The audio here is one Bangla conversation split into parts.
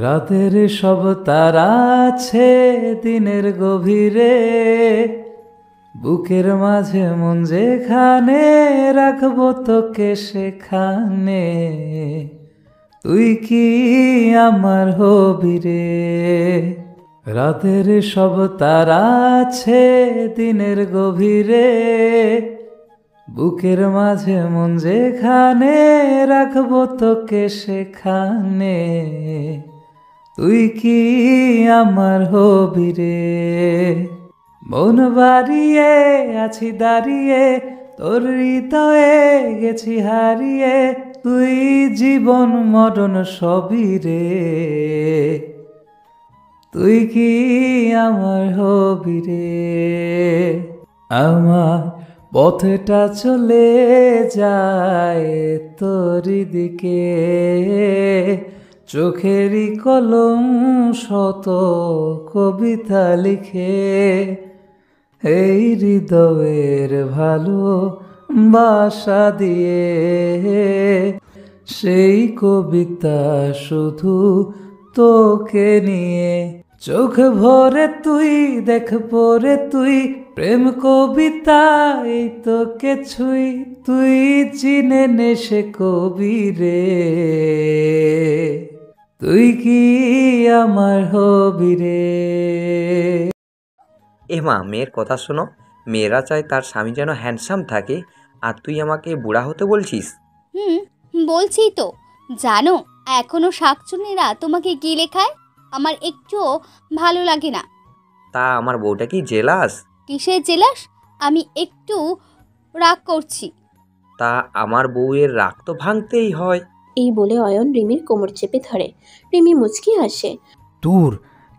রাতের সব তারা আছে দিনের গভীরে, বুকের মাঝে মন যেখানে রাখবো তোকে সেখানে, তুই কি আমার হবি রে। রাতের সব তারা আছে দিনের গভীরে, বুকের মাঝে মন যেখানে রাখবো তোকে সেখানে, তুই কি আমার হবি রে। মন বাড়িয়ে আছি দাঁড়িয়ে, তোর হৃদয়ে গেছি হারিয়ে, তুই জীবন মরণ সবই রে, তুই কি আমার হবি রে। আমার পথটা চলে যায় তোর দিকে, চোখেরই কলম শত কবিতা লিখে, এই হৃদয়ের ভালো বাসা দিয়ে, সেই কবিতা শুধু তোকে নিয়ে। চোখ ভরে তুই দেখ পরে তুই, প্রেম কবিতা এই তোকে ছুই, তুই চিনে নে সে কবি রে, তুই কি আমার হবি রে। মা, মেয়ের কথা শোনো। মেয়েরা চায় তার স্বামী যেন হ্যান্ডসাম থাকে, আর তুই আমাকে বুড়া হতে বলছিস? বলছি তো। জানো, এখনো শাকচুন্নিরা তোমাকে গিলে খায়, আমার একটুও ভালো লাগে না। তা আমার বউটা কি জেলাস? কিসের জেলাস? আমি একটু রাগ করছি। তা আমার বউয়ের রাগ তো ভাঙতেই হয়। এই বলে অয়ন রিমির কোমর চেপে ধরে। রিমি মুচকি হাসে। তোর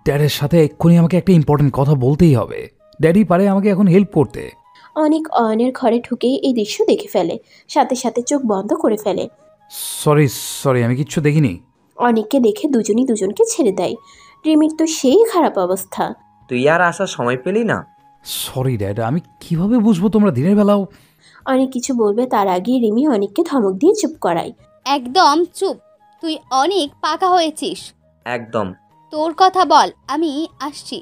ড্যাডের সাথে এক্ষুনি আমাকে একটা ইম্পর্টেন্ট কথা বলতেই হবে। ড্যাডি পারে আমাকে এখন হেল্প করতে। অনেক অয়নের ঘরে ঢুকেই এই দৃশ্য দেখে ফেলে, সাথে সাথে চোখ বন্ধ করে ফেলে। সরি আমি কিচ্ছু দেখিনি। অনেককে দেখে দুজনই দুজনকে ছেড়ে দেয়। রিমির তো সেই খারাপ অবস্থা। তুই আর আসার সময় পেলি না? সরি ড্যাড, আমি কিভাবে বুঝবো তোমরা দিনের বেলাও। অনেক কিছু বলবে তার আগে রিমি অনেককে ধমক দিয়ে চুপ করায়। একদম চুপ, তুই অনেক পাকা হয়েছিস। একদম। তোর কথা বল, আমি আসছি।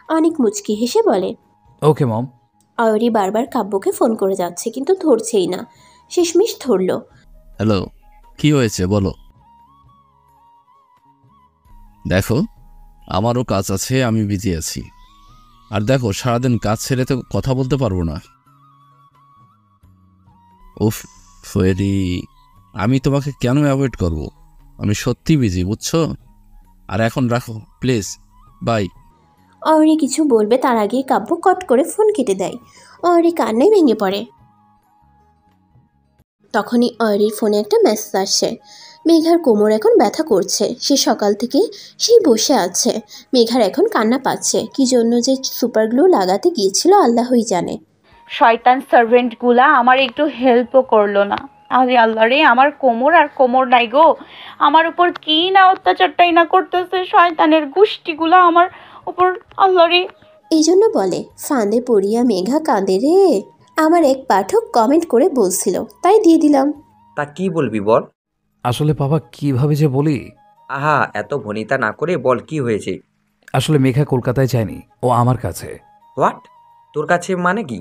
অনেক মুচকি হেসে বলে। ওকে মম। অয়রি বারবার কাব্যকে ফোন করে যাচ্ছে, কিন্তু ধরছেই না। শেষমেশ ধরল। হ্যালো, কি হয়েছে বলো। দেখো, আমারও কাজ আছে, আমি বিজি আছি। আর দেখো, সারাদিন কাজ ছেড়ে তো কথা বলতে পারবো না। উফ ফেরি, আমি তোমাকে কেন অ্যাভয়েড করব? আমি সত্যি বিজি, বুঝছো? আর এখন রাখো প্লিজ, বাই। অয়রি কিছু বলবে তার আগেই কাব্য কট করে ফোন কেটে দেয়। অয়রি কান্নায় ভেঙে পড়ে। তখনই অয়রির ফোনে একটা মেসেজ আসে। মেঘার কোমর এখন ব্যথা করছে, সে সকাল থেকে সেই বসে আছে। মেঘার এখন কান্না পাচ্ছে, কি জন্য যে সুপার গ্লু লাগাতে গিয়েছিল আল্লাহই জানে। শয়তান সার্ভেন্টগুলা আমার একটু হেল্পও করলো না। আরে আল্লাহ রে, আমার কোমর আর কোমর নাই গো। আমার উপর কি না অত্যাচারটাই না করতেছে শয়তানের গোষ্ঠীগুলা আমার উপর। আল্লাহ রে। এই জন্য বলে, ফাঁদে পড়িয়া মেঘা কাঁদে রে। আমার এক পাঠক কমেন্ট করে বলছিল, তাই দিয়ে দিলাম। তা কি বলবি বল। আসলে বাবা কিভাবে যে বলি। আহা, এত ভনিতা না করে বল কি হয়েছে। আসলে মেঘা কলকাতায় যায়নি, ও আমার কাছে। হোয়াট? তোর কাছে মানে কি?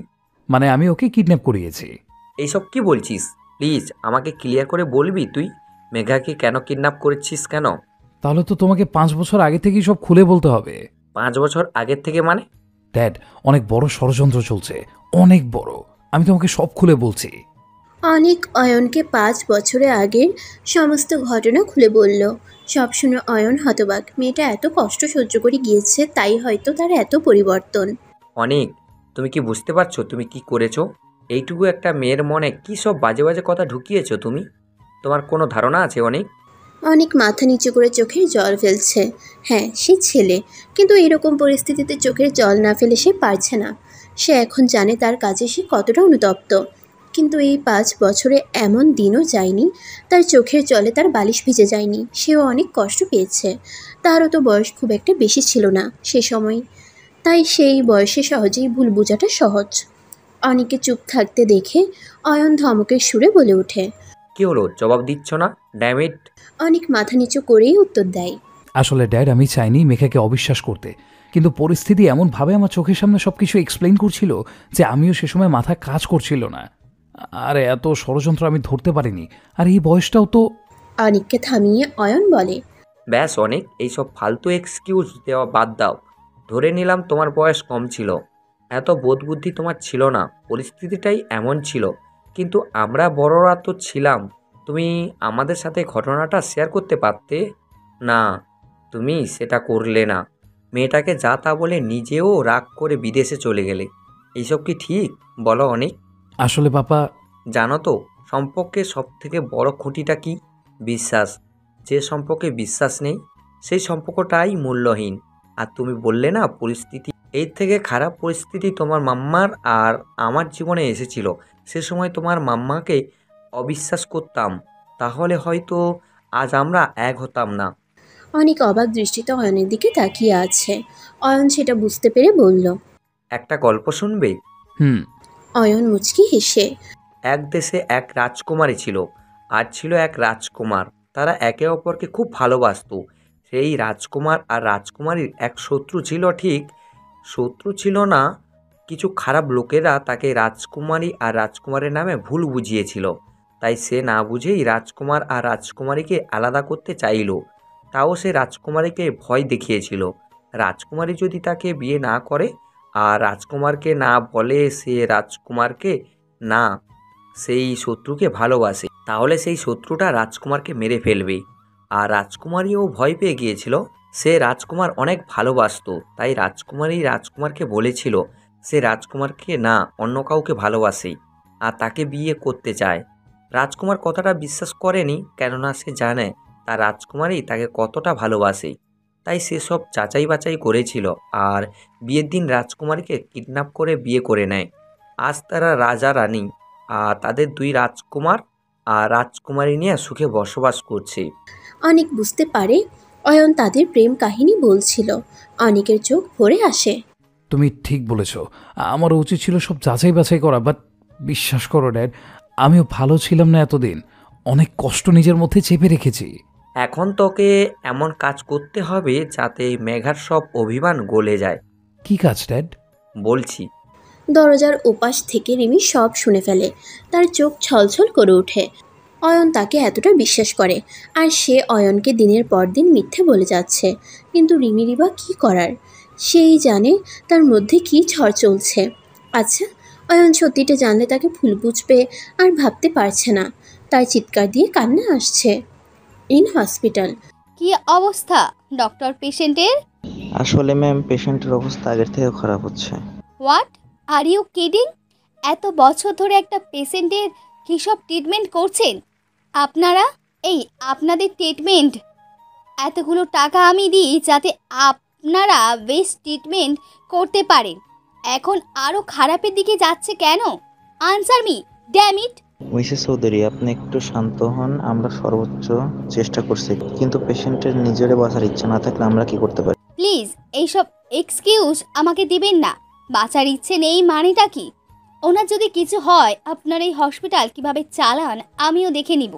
মানে আমি ওকে কিডন্যাপ করিয়েছি। এইসব কি বলছিস? প্লিজ আমাকে ক্লিয়ার করে বলবি তুই মেঘাকে কেন কিডন্যাপ করেছিস কেন? তাহলে তো তোমাকে 5 বছর আগে থেকেই সব খুলে বলতে হবে। 5 বছর আগের থেকে মানে? ড্যাড, অনেক বড় ষড়যন্ত্র চলছে, অনেক বড়। আমি তোমাকে সব খুলে বলছি। অনেক অয়নকে 5 বছরের আগের সমস্ত ঘটনা খুলে বলল। সব শুনে অয়ন হতবাক। মেয়েটা এত কষ্ট সহ্য করে গিয়েছে, তাই হয়তো তার এত পরিবর্তন। অনেক, তুমি কি বুঝতে পারছো তুমি কি করেছো? এইটুকু একটা মেয়ের মনে কি সব বাজে বাজে কথা ঢুকিয়েছো তুমি? তোমার কোনো ধারণা আছে অনেক? অনেক মাথা নিচু করে চোখের জল ফেলছে। হ্যাঁ, সে ছেলে, কিন্তু এরকম পরিস্থিতিতে চোখের জল না ফেলে সে পারছে না। সে এখন জানে তার কাজে সে কতটা অনুতপ্ত। কিন্তু এই 5 বছরে এমন দিনও যায়নি তার চোখের জলে তার বালিশ ভিজে যায়নি। সেও অনেক কষ্ট পেয়েছে। তারও তো বয়স খুব একটা বেশি ছিল না সে সময়, তাই সেই বয়সে সহজেই ভুল বোঝাটা সহজ। অনেকে চুপ থাকতে দেখে অয়ন ধমকের সুরে বলে ওঠে, কি হলো, জবাব দিচ্ছ না? ড্যামিট। অনেক মাথা নিচু করেই উত্তর দেয়, আসলে ড্যাড, আমি চাইনি মেঘাকে অবিশ্বাস করতে, কিন্তু পরিস্থিতি এমনভাবে আমার চোখের সামনে সব কিছু এক্সপ্লেইন করছিল যে আমিও সে সময় মাথা কাজ করছিল না। আর এত ষড়যন্ত্র আমি ধরতে পারিনি। আর এই বয়সটাও তো। অনিককে থামিয়ে অয়ন বলে, ব্যাস অনেক, এইসব ফালতু এক্সকিউজ দেওয়া বাদ দাও। ধরে নিলাম তোমার বয়স কম ছিল, এত বোধবুদ্ধি তোমার ছিল না, পরিস্থিতিটাই এমন ছিল। কিন্তু আমরা বড়রা তো ছিলাম। তুমি আমাদের সাথে ঘটনাটা শেয়ার করতে পারতে না, তুমি সেটা করলে না। মেয়েটাকে যা তা বলে নিজেও রাগ করে বিদেশে চলে গেলে। এইসব কি ঠিক বলো অনেক? আসলে পাপা, জানো তো সম্পর্কে সবথেকে বড় খুঁটিটা কি? বিশ্বাস। যে সম্পর্কে বিশ্বাস নেই সেই সম্পর্কটাই মূল্যহীন। আর তুমি বললে না পরিস্থিতি, এর থেকে খারাপ পরিস্থিতি তোমার মাম্মার আর আমার জীবনে এসেছিল। সে সময় তোমার মাম্মাকে অবিশ্বাস করতাম, তাহলে হয়তো আজ আমরা এক হতাম না। অনেক অবাক দৃষ্টিতে অয়নের দিকে তাকিয়ে আছে। অয়ন সেটা বুঝতে পেরে বলল, একটা গল্প শুনবে? হুম। অয়ন মুচকি হেসে, এক দেশে এক রাজকুমারী ছিল, আর ছিল এক রাজকুমার। তারা একে অপরকে খুব ভালোবাসত। সেই রাজকুমার আর রাজকুমারীর এক শত্রু ছিল। ঠিক শত্রু ছিল না, কিছু খারাপ লোকেরা তাকে রাজকুমারী আর রাজকুমারের নামে ভুল বুঝিয়েছিল। তাই সে না বুঝেই রাজকুমার আর রাজকুমারীকে আলাদা করতে চাইল। তাও সে রাজকুমারীকে ভয় দেখিয়েছিল। রাজকুমারী যদি তাকে বিয়ে না করে আর রাজকুমারকে না বলে সে রাজকুমারকে না, সেই শত্রুকে ভালোবাসে, তাহলে সেই শত্রুটা রাজকুমারকে মেরে ফেলবে। আর রাজকুমারীও ভয় পেয়ে গিয়েছিল। সে রাজকুমার অনেক ভালোবাসতো, তাই রাজকুমারী রাজকুমারকে বলেছিল সে রাজকুমারকে না অন্য কাউকে ভালোবাসে আর তাকে বিয়ে করতে চায়। রাজকুমার কথাটা বিশ্বাস করেনি, কেননা সে জানে তার রাজকুমারী তাকে কতটা ভালোবাসে। তাই সে সব যাচাই বাছাই করেছিল আর বিয়ের দিন রাজকুমারীকে কিডন্যাপ করে বিয়ে করে নেয়। আজ তারা রাজা রানী আর তাদের দুই রাজকুমার আর রাজকুমারী নিয়ে সুখে বসবাস করছে। অনেক বুঝতে পারে অয়ন তাদের প্রেম কাহিনী বলছিল। অনেকের চোখ ভরে আসে। তুমি ঠিক বলেছ, আমারও উচিত ছিল সব যাচাই বাছাই করা। বাট বিশ্বাস করো ড্যাড, আমিও ভালো ছিলাম না এতদিন। অনেক কষ্ট নিজের মধ্যে চেপে রেখেছি। এখন তোকে এমন কাজ করতে হবে যাতে মেঘার সব অভিমান গলে যায়। কি কাজ ড্যাড? বলছি। দরজার ওপাশ থেকে রিমি সব শুনে ফেলে। তার চোখ ছলছল করে ওঠে। অয়ন তাকে এতটা বিশ্বাস করে, আর সে অয়নকে দিনের পর দিন মিথ্যে বলে যাচ্ছে। কিন্তু রিমিরই বা কী করার? সেই জানে তার মধ্যে কী ঝড় চলছে। আচ্ছা, অয়ন সত্যিটা জানলে তাকে ভুল বুঝবে আর ভাবতে পারছে না। তার চিৎকার দিয়ে কান্না আসছে। In hospital. কি অবস্থা ডক্টর পেশেন্টের? আসলে ম্যাম, পেশেন্টের অবস্থা আগের থেকে খারাপ হচ্ছে। What are you kidding? এত বছর ধরে একটা পেশেন্টের কী সব ট্রিটমেন্ট করছেন আপনারা? এই আপনাদের ট্রিটমেন্ট, এতগুলো টাকা আমি দিই যাতে আপনারা বেস্ট ট্রিটমেন্ট করতে পারেন। এখন আরও খারাপের দিকে যাচ্ছে কেন? Answer me, damn it. Mrs Chowdhury, আপনি একটু শান্ত হন। আমরা সর্বোচ্চ চেষ্টা করছি, কিন্তু পেশেন্টের নিজেরে বাঁচার ইচ্ছা না থাকলে আমরা কি করতে পারি? প্লিজ এইসব এক্সকিউজ আমাকে দিবেন না। বাঁচার ইচ্ছে নেই মানেটা কি? ওনার যদি কিছু হয় আপনার এই হসপিটাল কিভাবে চালান আমিও দেখে নিব।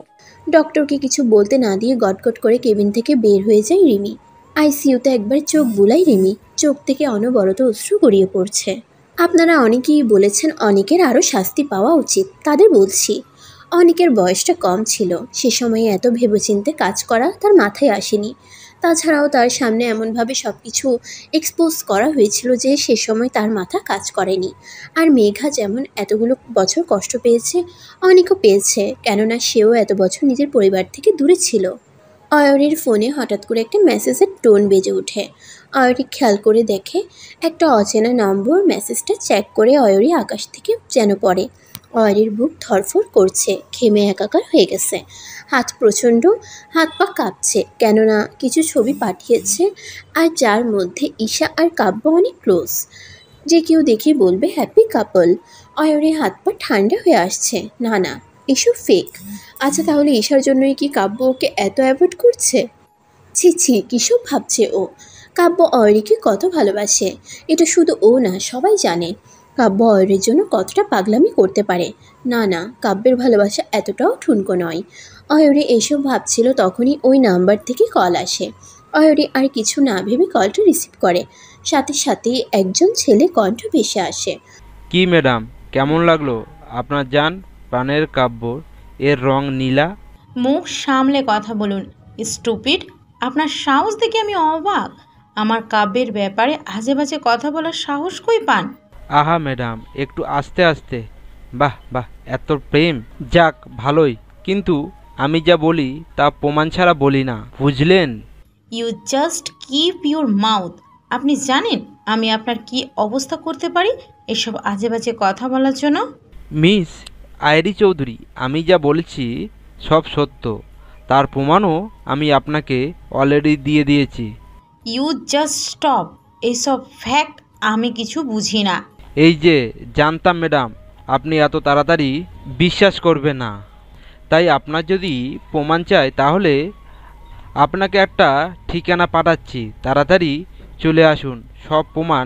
ডক্টরকে কিছু বলতে না দিয়ে গটগট করে কেবিন থেকে বের হয়ে যায় রিমি। আইসিইউতে একবার চোখ বুলাই রিমি। চোখ থেকে অনবরত অশ্রু গড়িয়ে পড়ছে। আপনারা অনেকেই বলেছেন অনেকের আরও শাস্তি পাওয়া উচিত। তাদের বলছি, অনেকের বয়সটা কম ছিল, সে সময়ে এত ভেবেচিন্তে কাজ করা তার মাথায় আসেনি। তাছাড়াও তার সামনে এমনভাবে সব কিছু এক্সপোজ করা হয়েছিল যে সে সময় তার মাথা কাজ করেনি। আর মেঘা যেমন এতগুলো বছর কষ্ট পেয়েছে, অনেকও পেয়েছে, কেননা সেও এত বছর নিজের পরিবার থেকে দূরে ছিল। অয়রির ফোনে হঠাৎ করে একটা মেসেজের টোন বেজে ওঠে। অয়রি খেয়াল করে দেখে একটা অচেনা নম্বর। মেসেজটা চেক করে অয়রি আকাশ থেকে যেন পড়ে। অয়রির বুক ধরফর করছে, ঘেমে একাকার হয়ে গেছে। হাত পা কাঁপছে, কেননা কিছু ছবি পাঠিয়েছে আর যার মধ্যে ঈশা আর কাব্য অনেক ক্লোজ। যে কেউ দেখে বলবে হ্যাপি কাপল। অয়রির হাত পা ঠান্ডা হয়ে আসছে। না না, এসব ফেক। আচ্ছা, তাহলে ঈশার জন্যই কি কাব্য ওকে এত অ্যাভয়েড করছে? ছি ছি, কিসব ভাবছে ও? কাব্য অয়রিকে কত ভালোবাসে, এটা শুধু ও না, সবাই জানে। কাব্য অয়রির জন্য কতটা পাগলামি করতে পারে। না না, কাব্যের ভালোবাসা এতটাও ঠুনকো নয়। অয়রি এসব ভাবছিল তখনই ওই নাম্বার থেকে কল আসে। অয়রি আর কিছু না ভেবে কলটা রিসিভ করে। সাথে সাথেই একজন ছেলে কণ্ঠ ভেসে আসে। কি ম্যাডাম, কেমন লাগলো আপনার জান প্রাণের কাব্য? এর রং নীলা। মুখ সামলে কথা বলুন স্টুপিড। আপনার সাহস দেখে আমি অবাক। আমার কাব্যের ব্যাপারে আজে বাজে কথা বলার সাহস কই পান? আহা ম্যাডাম, একটু আস্তে আস্তে। বাহ বাহ, এত প্রেম, যাক ভালোই। কিন্তু আমি যা বলি তা প্রমাণ ছাড়া বলি না, বুঝলেন? You just keep your mouth. আপনি জানেন আমি আপনার কি অবস্থা করতে পারি এসব আজে বাজে কথা বলার জন্য? মিস আইরি চৌধুরী, আমি যা বলেছি সব সত্য, তার প্রমাণও আমি আপনাকে অলরেডি দিয়ে দিয়েছি। You just stop. এইসব ফ্যাক্ট আমি কিছু বুঝি না। এই যে জানতাম ম্যাডাম আপনি এত তাড়াতাড়ি বিশ্বাস করবে না, তাই আপনার যদি প্রমাণ চাই তাহলে আপনাকে একটা ঠিকানা পাঠাচ্ছি, তাড়াতাড়ি চলে আসুন, সব প্রমাণ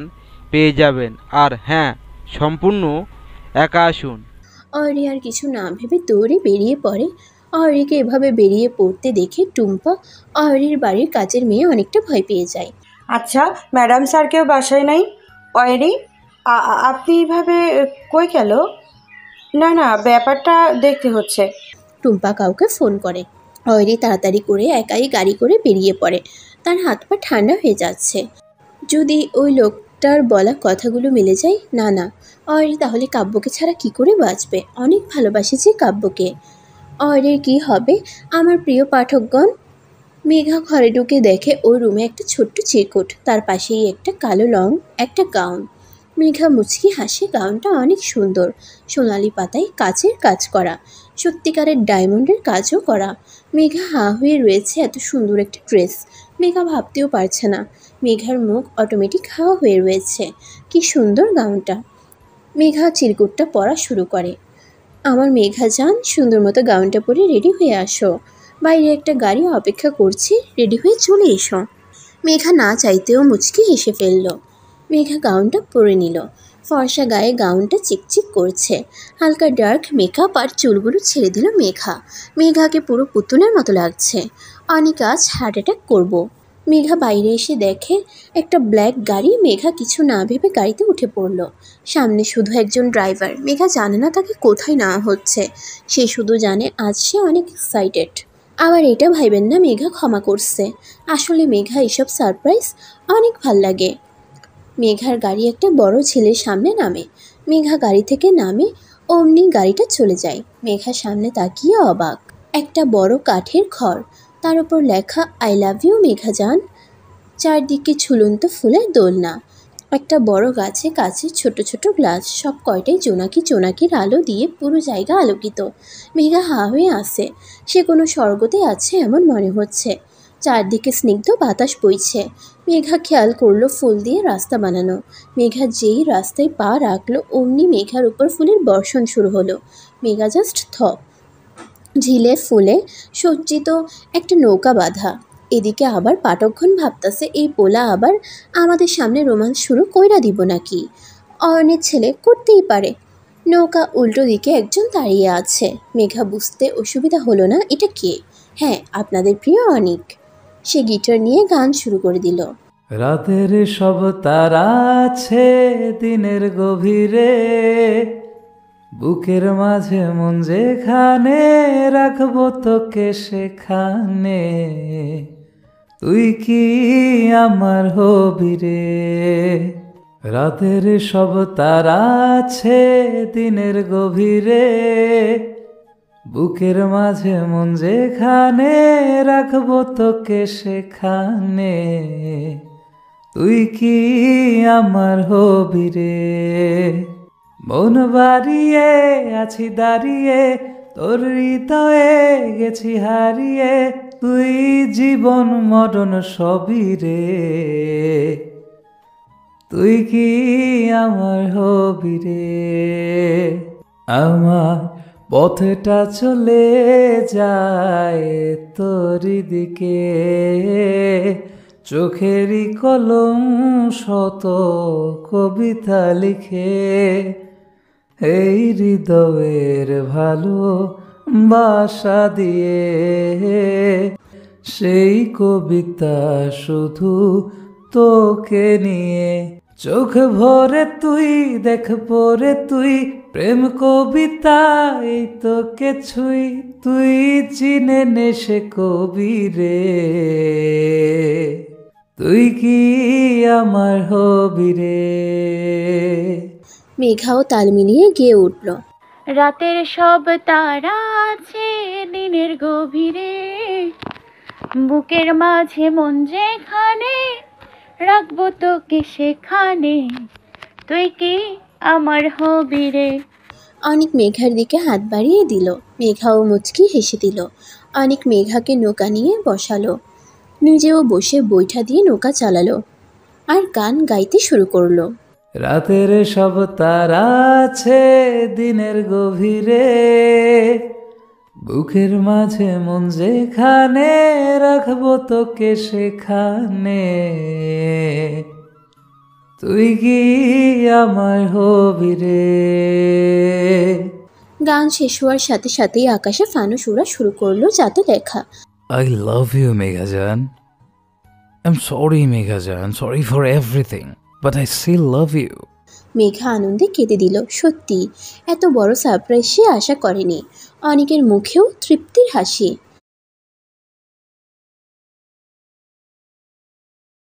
পেয়ে যাবেন। আর হ্যাঁ, সম্পূর্ণ একা আসুন। অয়রি আর কিছু না ভেবে দৌড়ে বেরিয়ে পড়ে। অয়রিকে এভাবে বেরিয়ে পড়তে দেখে টুম্পা, অয়রির বাড়ির কাজের মেয়ে, অনেকটা ভয় পেয়ে যায়। আচ্ছা, ম্যাডাম স্যার কেউ বাসায় নাই? অয়রি, আপনি এইভাবে কই গেল? না না, ব্যাপারটা দেখতে হচ্ছে। টুম্পা কাউকে ফোন করে। অয়রি তাড়াতাড়ি করে একাই গাড়ি করে বেরিয়ে পড়ে। তার হাত পা ঠান্ডা হয়ে যাচ্ছে। যদি ওই লোকটার বলা কথাগুলো মিলে যায়, না না, অয়রি তাহলে কাব্যকে ছাড়া কি করে বাঁচবে? অনেক ভালোবাসে যে কাব্যকে। অয়রির কি হবে? আমার প্রিয় পাঠকগণ, মেঘা ঘরে ঢুকে দেখে ওই রুমে একটা ছোট্ট চিরকুট, তার পাশেই একটা কালো লং একটা গাউন। মেঘা মুচকি হাসে। গাউনটা অনেক সুন্দর, সোনালি পাতায় কাচের কাজ করা, সত্যিকারের ডায়মন্ডের কাজও করা। মেঘা হাঁ হয়ে রয়েছে, এত সুন্দর একটা ড্রেস মেঘা ভাবতেও পারছে না। মেঘার মুখ অটোমেটিক হাঁ হয়ে রয়েছে। কি সুন্দর গাউনটা। মেঘা চিরকুটটা পরা শুরু করে। আমার মেঘা যান, সুন্দর মতো গাউনটা পরে রেডি হয়ে আসো, বাইরে একটা গাড়ি অপেক্ষা করছে, রেডি হয়ে চলে এসো। মেঘা না চাইতেও মুচকি হেসে ফেলল। মেঘা গাউনটা পরে নিল। ফর্সা গায়ে গাউনটা চিকচিক করছে। হালকা ডার্ক মেকআপ আর চুলগুলো ছেড়ে দিল মেঘা। মেঘাকে পুরো পুতুলের মতো লাগছে। অনেক আজ হার্ট অ্যাটাক করবো। মেঘা বাইরে এসে দেখে একটা ব্ল্যাক গাড়ি। মেঘা কিছু না ভেবে গাড়িতে উঠে পড়ল। সামনে শুধু একজন ড্রাইভার। মেঘা জানে না তাকে কোথায় নেওয়া হচ্ছে, সে শুধু জানে আজ সে অনেক এক্সাইটেড। আবার এটা ভাইবেন না মেঘা ক্ষমা করছে, আসলে মেঘা এসব সারপ্রাইজ অনেক ভাল লাগে। মেঘার গাড়ি একটা বড় ছেলের সামনে নামে। মেঘা গাড়ি থেকে নামে, অমনি গাড়িটা চলে যায়। মেঘা সামনে তাকিয়ে অবাক। একটা বড় কাঠের ঘর, তার উপর লেখা আই লাভ ইউ মেঘা যান। চারদিকে ঝুলন্ত ফুলের দোলনা। একটা বড় গাছে কাছে ছোট ছোট গ্লাস, সব কয়টাই জোনাকি জোনাকির আলো দিয়ে পুরো জায়গা আলোকিত। মেঘা হাঁ হয়ে আসে, সে কোনো স্বর্গতে আছে এমন মনে হচ্ছে। চারদিকে স্নিগ্ধ বাতাস বইছে। মেঘা খেয়াল করলো ফুল দিয়ে রাস্তা বানানো। মেঘা যেই রাস্তায় পা রাখলো অমনি মেঘার উপর ফুলের বর্ষণ শুরু হলো। মেঘা জাস্ট ঝিলে ফুলে সজ্জিত একটা নৌকা বাঁধা। এদিকে আবার পাঠকগণ ভাবতেছে এই পোলা আবার আমাদের সামনে রোমান্স শুরু কইরা দিব নাকি? অয়নের ছেলে করতেই পারে। নৌকা উল্টো দিকে একজন দাঁড়িয়ে আছে। মেঘা বুঝতে অসুবিধা হলো না এটা কে। হ্যাঁ, আপনাদের প্রিয় অনিক। সে গিটার নিয়ে গান শুরু করে দিল। রাতের সব তারা আছে দিনের গভীরে, বুকের মাঝে মন যেখানে রাখবো তোকে সেখানে, তুই কি আমার হবি রে। রাতের সব তারা আছে দিনের গভীরে, বুকের মাঝে মন যেখানে রাখবো তোকে সেখানে, তুই কি আমার হবি রে। মন বাড়িয়ে আছি দাঁড়িয়ে, তোর হৃদয়ে গেছি হারিয়ে, তুই জীবন মরণ সবই রে, তুই কি আমার হবি রে। আমার পথটা চলে যায় তোর দিকে, চোখেরই কলম শত কবিতা লিখে, এই হৃদয়ের ভালো বাসা দিয়ে, সেই কবিতা শুধু তোকে নিয়ে, চোখ ভরে তুই দেখ পরে তুই, প্রেম কবিতা এই তোকে ছুই, তুই চিনে নে সে কবি রে, তুই কি আমার হবি রে। মেঘাও তাল মিলিয়ে গেয়ে উঠল। রাতের সব তারা আছে দিনের গভীরে, বুকের মাঝে মন যেখানে, রাখবো তোকে সেখানে, তুই কি আমার হবি রে। অনেক মেঘার দিকে হাত বাড়িয়ে দিল। মেঘাও মুচকি হেসে দিল। অনেক মেঘাকে নৌকা নিয়ে বসালো, নিজেও বসে বৈঠা দিয়ে নৌকা চালালো আর গান গাইতে শুরু করলো। রাতের সব তারা আছে দিনের গভীরে, বুকের মাঝে মন যেখানে, রাখবো তোকে সেখানে, তুই কি আমার হবি রে। গান শেষ হওয়ার সাথে সাথেই আকাশে ফানুস উড়া শুরু করলো, যাতে লেখা I love you, Meghajan. I'm sorry, Meghajan. Sorry for everything. But I still love you. Megha আনন্দে কেঁদে দিল। সত্যি এত বড় সারপ্রাইজ সে আশা করেনি। অনেকের মুখেও তৃপ্তির হাসি।